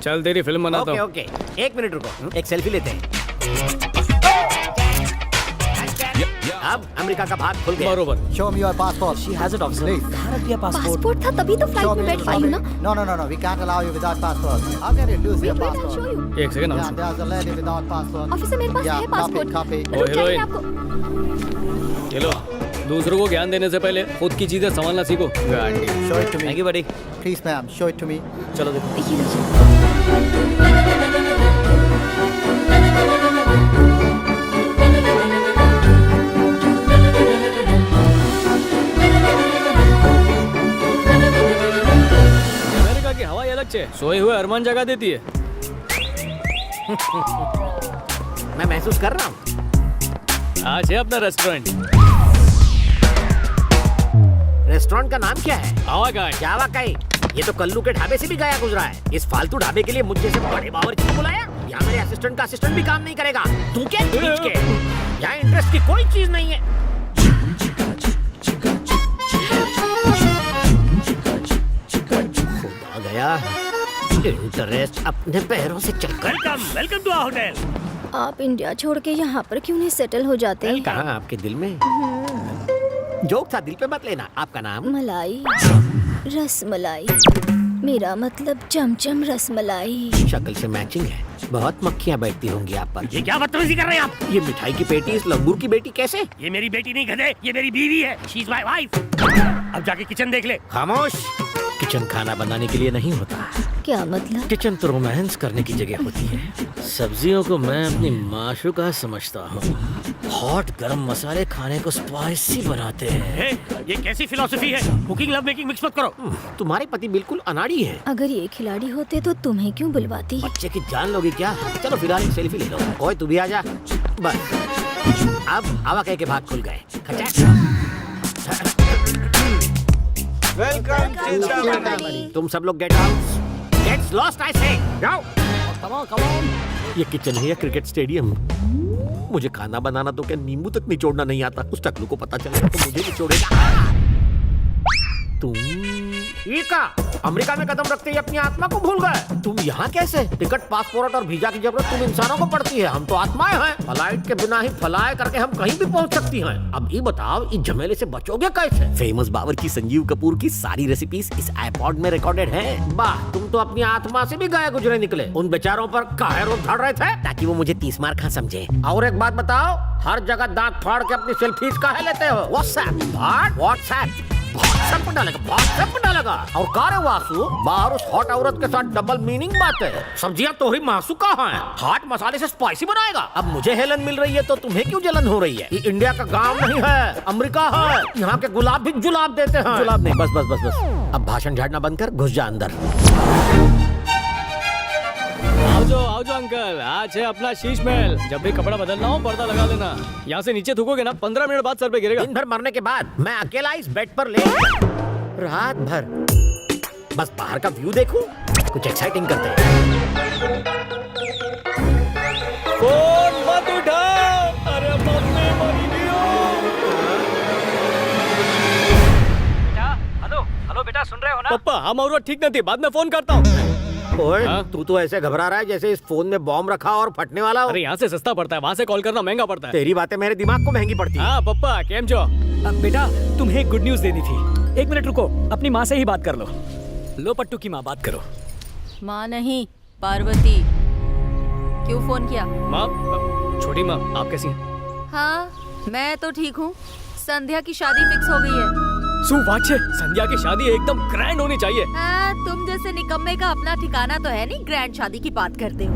चल तेरी फिल्म बनाता हूँ। ओके एक मिनट रुको, एक सेल्फी लेते हैं। अब अमेरिका का भाग खुल गया। बरोबर। Show me your passport. She has it, officer. Please. Bharat का पासपोर्ट। पासपोर्ट था तभी तो Show फ्लाइट में me. बैठ Show पाई हूँ me. ना। No. We can't allow you without passport. How can you lose your Wait, I'll show passport? you. एक second Yeah, हम there's a lady without passport. Officer मेरे पास Yeah, है passport. copy. ओ, रुक जाइए heroine। आपको। चलो दूसरों को ज्ञान देने से पहले खुद की चीजें संभालना सीखो। गाड़ी। Show it to me. Thank you, buddy. Please, ma'am. Show it to me. चलो देखो। ये लीजिए। अमेरिका की हवा ही अलग छे, सोए हुए अरमान जगा देती है। मैं महसूस कर रहा हूँ। आज है अपना रेस्टोरेंट। रेस्टोरेंट का नाम क्या है? हवा का है। क्या वाकई? ये तो कल्लू के ढाबे से भी गया गुजरा है। इस फालतू ढाबे के लिए मुझे से बड़े बावर्ची को बुलाया। यहाँ मेरे असिस्टेंट का असिस्टेंट भी काम नहीं करेगा। तू क्या खींच के? यहाँ इंटरेस्ट की कोई चीज नहीं है। खुदा गया, इंटरेस्ट अपने पैरों से चल कर। Welcome to our hotel. आप इंडिया छोड़ के यहाँ पर क्यों नहीं सेटल हो जाते हैं? कहाँ आपके दिल में? जोक था, दिल पे मत लेना। आपका नाम? मलाई, रसमलाई। मेरा मतलब चमचम रसमलाई। शक्ल से मैचिंग है। बहुत मक्खियाँ बैठती होंगी आप पर। ये क्या बदतमीजी कर रहे हैं आप? ये मिठाई की पेटी इस लंगूर की बेटी कैसे? ये मेरी बेटी नहीं गधे, ये मेरी बीवी है। She is my wife. अब जाके किचन देख ले। खामोश। किचन खाना बनाने के लिए नहीं होता। क्या मतलब? किचन तो रोमांस करने की जगह होती है। सब्जियों को मैं अपनी माशूका समझता हूँ। हॉट गरम मसाले खाने को स्पाइसी बनाते हैं। ये कैसी फिलॉसफी है? कुकिंग लव मेकिंग मिक्स मत करो। तुम्हारे पति बिल्कुल अनाड़ी है। अगर ये खिलाड़ी होते तो तुम्हें क्यों बुलवाती? बच्चे की जान लोगी क्या? चलो फिलहाल एक सेल्फी ले लो। ओए तू भी आ जा। बस अब हवा कह के भाग खुल गए। तुम सब लोग get out. Gets lost I say. जाओ। ये किचन है या क्रिकेट स्टेडियम? मुझे खाना बनाना तो क्या नींबू तक निचोड़ना नहीं आता। उस टकलू को पता चलेगा तो मुझे निचोड़ेगा। तुम ये का अमेरिका में कदम रखते ही अपनी आत्मा को भूल गए। तुम यहाँ कैसे? टिकट, पासपोर्ट और वीजा की जरूरत तुम इंसानों को पड़ती है। हम तो आत्माएं हैं। फ्लाइट के बिना ही फ्लाई करके हम कहीं भी पहुँच सकती हैं। अब ये बताओ, इस झमेले से बचोगे कैसे? फेमस बावर की संजीव कपूर की सारी रेसिपीज इस आईपॉड में रिकॉर्डेड है। वाह, तुम तो अपनी आत्मा से भी गए गुजरे निकले। उन बेचारों पर काहे रोक धड़ रहे थे ताकि वो मुझे 30 मार खा समझे। और एक बात बताओ, हर जगह दांत फाड़ के अपनी सेल्फीज काहे लेते हो? व्हाट्सएप डालेगा। और कारे वासु, बाहर उस हॉट औरत के साथ डबल मीनिंग बात है। सब्जियां तो ही मासू कहाँ है? हॉट मसाले से स्पाइसी बनाएगा। अब मुझे हेलन मिल रही है तो तुम्हें क्यों जलन हो रही है? ये इंडिया का गांव नहीं है, अमेरिका है। यहाँ के गुलाब भी जुलाब देते हैं। जुलाब नहीं, बस। अब भाषण झाड़ना बंद कर, घुस जा अंदर। आओ जो अंकल, आज है अपना शीश महल। जब भी कपड़ा बदलना हो पर्दा लगा लेना। यहाँ से नीचे थूकोगे ना 15 मिनट बाद सर पे गिरेगा। दिन भर मरने के बाद मैं अकेला इस बेड पर ले रात भर बस बाहर का व्यू देखूं। कुछ एक्साइटिंग करते हैं। फोन मत उठाओ। अरे मम्मी मरी नहीं हो। हेलो बेटा, सुन रहे हो ना? पप्पा हम और ठीक नहीं थी, बाद में फोन करता हूँ। ओए, हाँ? तू तो ऐसे घबरा रहा है जैसे इस फोन में बॉम्ब रखा और फटने वाला हो। अरे यहाँ से सस्ता पड़ता है, वहाँ से कॉल करना महंगा पड़ता है। तेरी बातें मेरे दिमाग को महंगी पड़ती है। हाँ पप्पा, केम जो? बेटा, तुम्हें एक गुड न्यूज देनी थी। एक मिनट रुको, अपनी माँ से ही बात कर लो। लो पट्टू की माँ, बात करो। माँ नहीं, पार्वती। क्यों फोन किया? माँ, छोटी माँ, आप कैसी हैं? हाँ, मैं तो ठीक हूँ। संध्या की शादी फिक्स हो गई है। सुवाच्य, संध्या की शादी एकदम ग्रैंड होनी चाहिए। तुम जैसे निकम्मे का अपना ठिकाना तो है नहीं, ग्रैंड शादी की बात करते हो।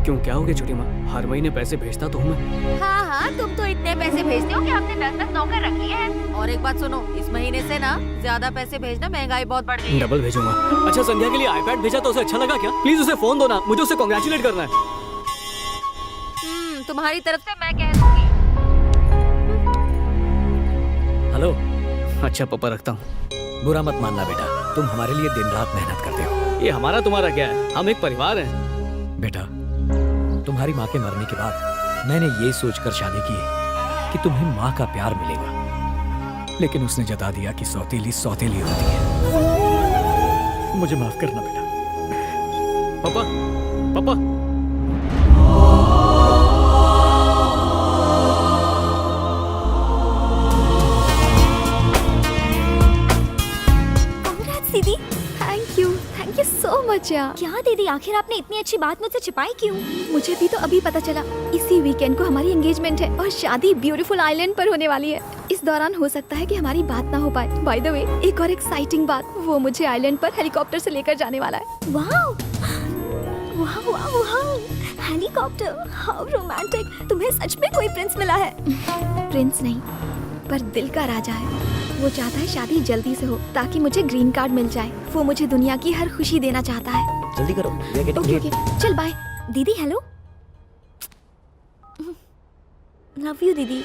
क्यों, क्या हो गया छोटी माँ? हर महीने पैसे भेजता तो हूँ मैं। हाँ, तुम तो इतने पैसे भेजते हो कि हमने 10-10 नौकर रखी है। और एक बात सुनो, इस महीने से ना ज्यादा पैसे भेजना, महंगाई बहुत बढ़ गई है। डबल भेजूंगा। अच्छा, संध्या के लिए आईपैड भेजा तो उसे अच्छा लगा क्या? प्लीज उसे फोन दो ना, मुझे उसे कांग्रेचुलेट करना है। तुम्हारी तरफ से मैं कह दूंगी। हेलो। अच्छा पापा, रखता हूँ। बुरा मत मानना बेटा, तुम हमारे लिए दिन रात मेहनत करते हो। ये हमारा तुम्हारा क्या है, हम एक परिवार हैं। बेटा, तुम्हारी माँ के मरने के बाद मैंने ये सोचकर शादी की कि तुम्हें माँ का प्यार मिलेगा, लेकिन उसने जता दिया कि सौतेली सौतेली होती है। मुझे माफ करना बेटा। पापा पापा दीदी थैंक यू सो मच यार। क्या दीदी, आखिर आपने इतनी अच्छी बात मुझसे छिपाई क्यों? मुझे भी तो अभी पता चला। इसी वीकेंड को हमारी एंगेजमेंट है और शादी ब्यूटीफुल आइलैंड पर होने वाली है। इस दौरान हो सकता है कि हमारी बात ना हो पाए। बाय द वे, एक और एक्साइटिंग बात, वो मुझे आइलैंड पर हेलीकॉप्टर से लेकर जाने वाला है। Wow wow wow wow, helicopter, how romantic. तुम्हें सच में कोई प्रिंस मिला है? प्रिंस नहीं, पर दिल का राजा है। वो चाहता है शादी जल्दी से हो ताकि मुझे ग्रीन कार्ड मिल जाए। वो मुझे दुनिया की हर खुशी देना चाहता है। जल्दी करो, ओके ओके, चल बाय। दीदी हेलो, लव यू दीदी।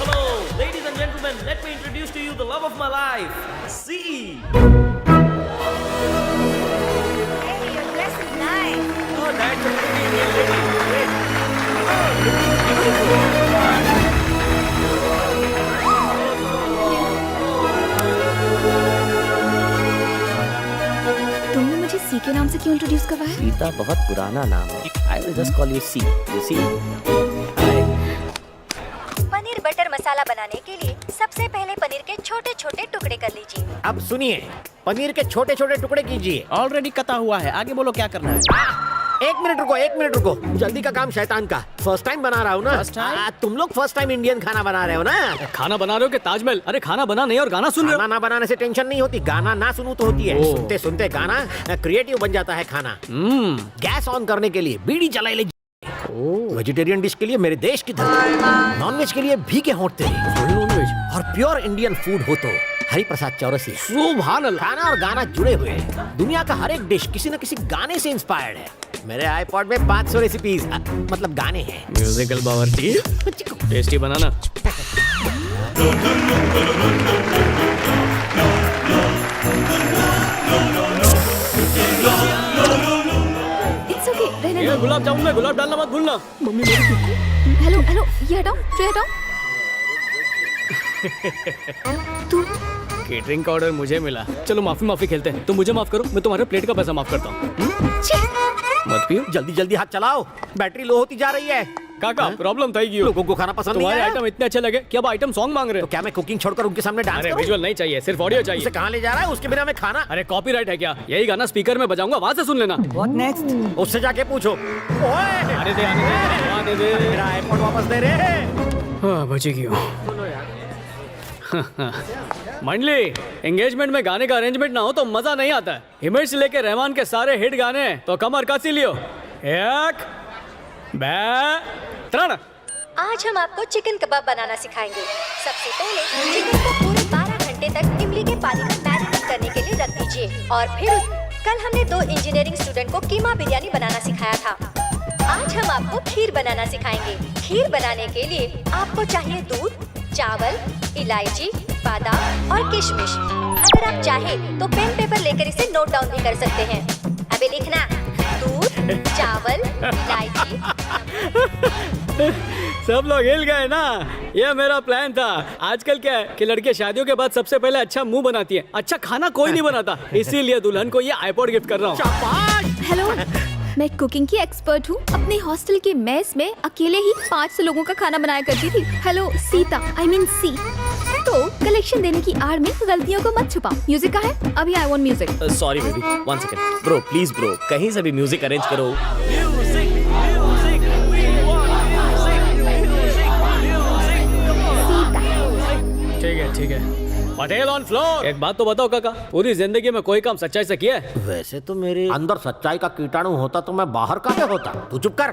Hello. Ladies and gentlemen, let me introduce to you the love of my life. See. Hey, your dress is nice. Oh, that's a pretty Indian lady. Wait. तुमने मुझे सी के नाम से क्यों introduce करवाया? सीता बहुत पुराना नाम है. I will just call you C. You see? Hi. Paneer butter masala बनाने के लिए सबसे पहले पनीर के छोटे छोटे टुकड़े कर लीजिए। अब सुनिए, पनीर के छोटे छोटे टुकड़े कीजिए। ऑलरेडी कटा हुआ है. आगे बोलो क्या करना है. एक मिनट रुको। जल्दी का काम शैतान का। फर्स्ट टाइम बना रहा हूँ ना। First time? तुम लोग फर्स्ट टाइम इंडियन खाना बना रहे हो ना। खाना बना रहे हो कि ताजमहल? अरे खाना बना नहीं और गाना सुन रहे खाना हो। ना बनाने से टेंशन नहीं होती, गाना ना सुनूं तो होती है। ओह। सुनते सुनते गाना क्रिएटिव बन जाता है खाना। गैस ऑन करने के लिए बीड़ी जला ले। वेजिटेरियन डिश के लिए मेरे देश की धरती, नॉनवेज के लिए भीगे होंठ तेरे, नॉनवेज और प्योर इंडियन फूड हो तो हरि प्रसाद चौरसिया। सुभान अल्लाह। खाना और गाना जुड़े हुए हैं। दुनिया का हर एक डिश किसी न किसी गाने से इंस्पायर्ड है। मेरे आईपॉड में 500 रेसिपीज मतलब गाने हैं। म्यूजिकल बावर्ची, टेस्टी बनाना। इट्स ओके, रहने ये दो। गुलाब जामुन में गुलाब डालना मत भूलना। हेलो, ये हटाओ, ट्रे हटाओ। तू केटरिंग का ऑर्डर मुझे मिला। चलो माफी खेलते हैं। तुम मुझे माफ करो, मैं तुम्हारे प्लेट का पैसा माफ करता हूँ। मत पियो। जल्दी जल्दी हाथ चलाओ, बैटरी लो होती जा रही है। काका प्रॉब्लम થઈ ગયું। लोगों को खाना पसंद नहीं तुम्हारे आया? आइटम इतने अच्छे लगे कि अब आइटम सॉन्ग मांग रहे तो हो। क्या मैं कुकिंग छोड़कर उनके सामने डांस अरे करूं? विजुअल नहीं चाहिए, सिर्फ ऑडियो उसे चाहिए। कहाँ ले जा रहा है? उसके बिना मैं खाना। अरे कॉपीराइट है क्या? यही गाना स्पीकर में बजाऊंगा, वहां से सुन लेना। उससे जाके पूछो। ओए, आने दे। मेरा आईपॉड वापस दे रे। हाँ, बची क्यों? मंडली, एंगेजमेंट में गाने का अरेंजमेंट ना हो तो मजा नहीं आता है। हिमेश से लेके रहमान के सारे हिट गाने तो कमर कसी लियो। 1 2 3। आज हम आपको चिकन कबाब बनाना सिखाएंगे। सबसे पहले चिकन को पूरे 12 घंटे तक इमली के पानी में मैरिनेट करने के लिए रख दीजिए और फिर कल हमने 2 इंजीनियरिंग स्टूडेंट को कीमा बिरयानी बनाना सिखाया था। आज हम आपको खीर बनाना सिखाएंगे। खीर बनाने के लिए आपको चाहिए दूध, चावल, इलायची, बादाम और किशमिश। अगर आप चाहे तो पेन पेपर लेकर इसे नोट डाउन भी कर सकते हैं। अभी लिखना, दूध, चावल, इलायची। सब लोग हिल गए ना। ये मेरा प्लान था। आजकल क्या है कि लड़के शादियों के बाद सबसे पहले अच्छा मुंह बनाती है, अच्छा खाना कोई नहीं बनाता। इसीलिए दुल्हन को ये आईपॉड गिफ्ट कर रहा हूँ। हेलो, मैं कुकिंग की एक्सपर्ट हूँ। अपने हॉस्टल के मेस में अकेले ही 500 लोगों का खाना बनाया करती थी। हेलो सीता, I mean सी। तो कलेक्शन देने की आड़ में गलतियों को मत छुपाओ। म्यूजिक का है? अभी I want music. Sorry baby, 1 second. Bro please bro, कहीं से भी म्यूजिक अरेंज करो. ठीक है। Patel on floor. एक बात तो बताओ काका, पूरी जिंदगी में कोई काम सच्चाई से किया है? वैसे तो मेरे अंदर सच्चाई का कीटाणु होता तो मैं बाहर काहे होता। तू चुप कर,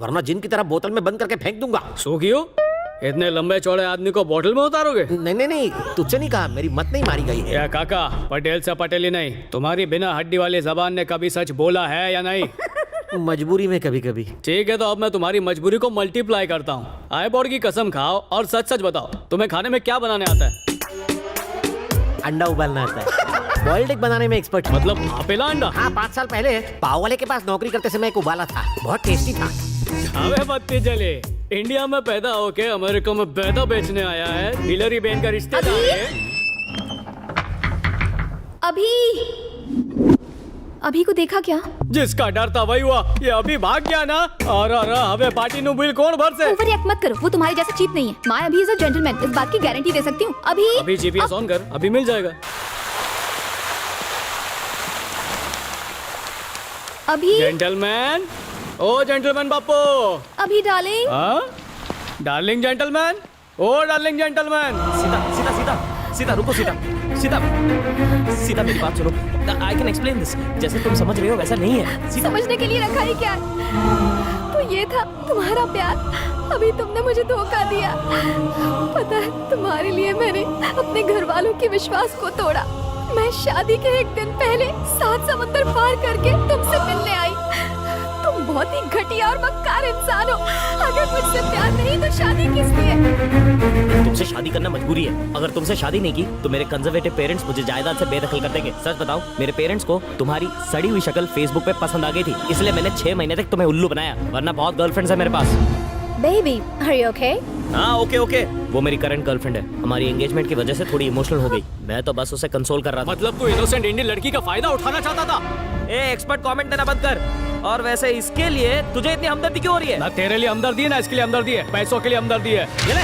वरना जिन की तरह बोतल में बंद करके फेंक दूंगा। सो क्यों? इतने लंबे चौड़े आदमी को बोतल में उतारोगे? नहीं, तुझसे नहीं कहा, मेरी मत नहीं मारी गई है। या काका, पटेल से पटेल ही नहीं, तुम्हारी बिना हड्डी वाली जबान ने कभी सच बोला है या नहीं? मजबूरी में कभी कभी। ठीक है, तो अब मैं तुम्हारी मजबूरी को मल्टीप्लाई करता हूँ। आईपॉड की कसम खाओ और सच सच बताओ, तुम्हें खाने में क्या बनाने आता है? अंडा उबालना आता है। बॉइल्ड एग बनाने में एक्सपर्ट। मतलब भापेला अंडा? हाँ, 5 साल पहले पाव वाले के पास नौकरी करते समय एक उबाला था, बहुत टेस्टी था। अबे बत्ती जले, इंडिया में पैदा होके अमेरिका में बैदा बेचने आया है। हिलरी बेन का रिश्तेदार है। अभी को देखा क्या? जिसका डर था वही हुआ। ये अभी भाग गया ना। और हमें पार्टी नु बिल कौन भर से? ओवर एक्ट मत करो, वो तुम्हारे जैसा चीप नहीं है। मैं अभी इज अ जेंटलमैन, इस बात की गारंटी दे सकती हूँ। अभी जीपीएस ऑन कर, अभी मिल जाएगा। अभी जेंटलमैन, ओ जेंटलमैन बापू। अभी डार्लिंग। हाँ? डार्लिंग जेंटलमैन, ओ डार्लिंग जेंटलमैन। सीता सीता सीता सीता रुको सीता सीता सीता मेरी बात सुनो। I can explain this. जैसे तुम समझ रहे हो वैसा नहीं है सीता। समझने के लिए रखा ही क्या है? तो ये था तुम्हारा प्यार। अभी तुमने मुझे धोखा दिया। पता है तुम्हारे लिए मैंने अपने घर वालों के विश्वास को तोड़ा। मैं शादी के एक दिन पहले 7 समंदर पार करके तुमसे मिलने आई। तुम बहुत ही घटिया और मक्कार इंसान हो। अगर मुझसे प्यार नहीं तो शादी किस लिए? तुमसे शादी करना मजबूरी है। अगर तुमसे शादी नहीं की तो मेरे कंजर्वेटिव पेरेंट्स मुझे जायदाद से बेदखल कर देंगे। सच बताओ, मेरे पेरेंट्स को तुम्हारी सड़ी हुई शक्ल फेसबुक पे पसंद आ गई थी, इसलिए मैंने 6 महीने तक तुम्हें उल्लू बनाया। वरना बहुत गर्लफ्रेंड्स है मेरे पास। Baby, are you okay? हाँ ओके ओके। वो मेरी करंट गर्लफ्रेंड है। हमारी एंगेजमेंट की वजह से थोड़ी इमोशनल हो गई। मैं तो बस उसे कंसोल कर रहा था। मतलब तू इनोसेंट इंडियन लड़की का फायदा उठाना चाहता था? ए एक्सपर्ट कमेंट देना बंद कर। और वैसे इसके लिए तुझे इतनी हमदर्दी क्यों हो रही है? ना तेरे लिए हमदर्दी है, ना इसके लिए हमदर्दी है। पैसों के लिए हमदर्दी है। ये ले।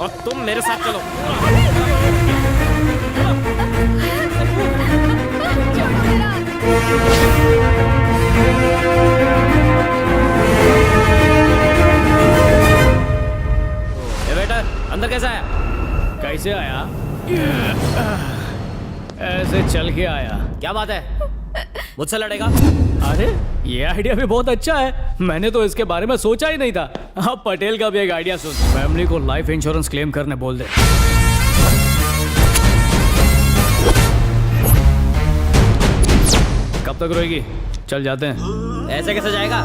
और तुम मेरे साथ चलो। छोड़ो मेरा हाथ। ए वेटर, अंदर कैसा आया? कैसे आया? ऐसे चल के आया। क्या बात है? मुझसे लड़ेगा? अरे ये आइडिया भी बहुत अच्छा है। मैंने तो इसके बारे में सोचा ही नहीं था। अब पटेल का भी एक आइडिया सुन। फैमिली को लाइफ इंश्योरेंस क्लेम करने बोल दे। कब तक रोएगी? चल जाते हैं। ऐसे कैसे जाएगा?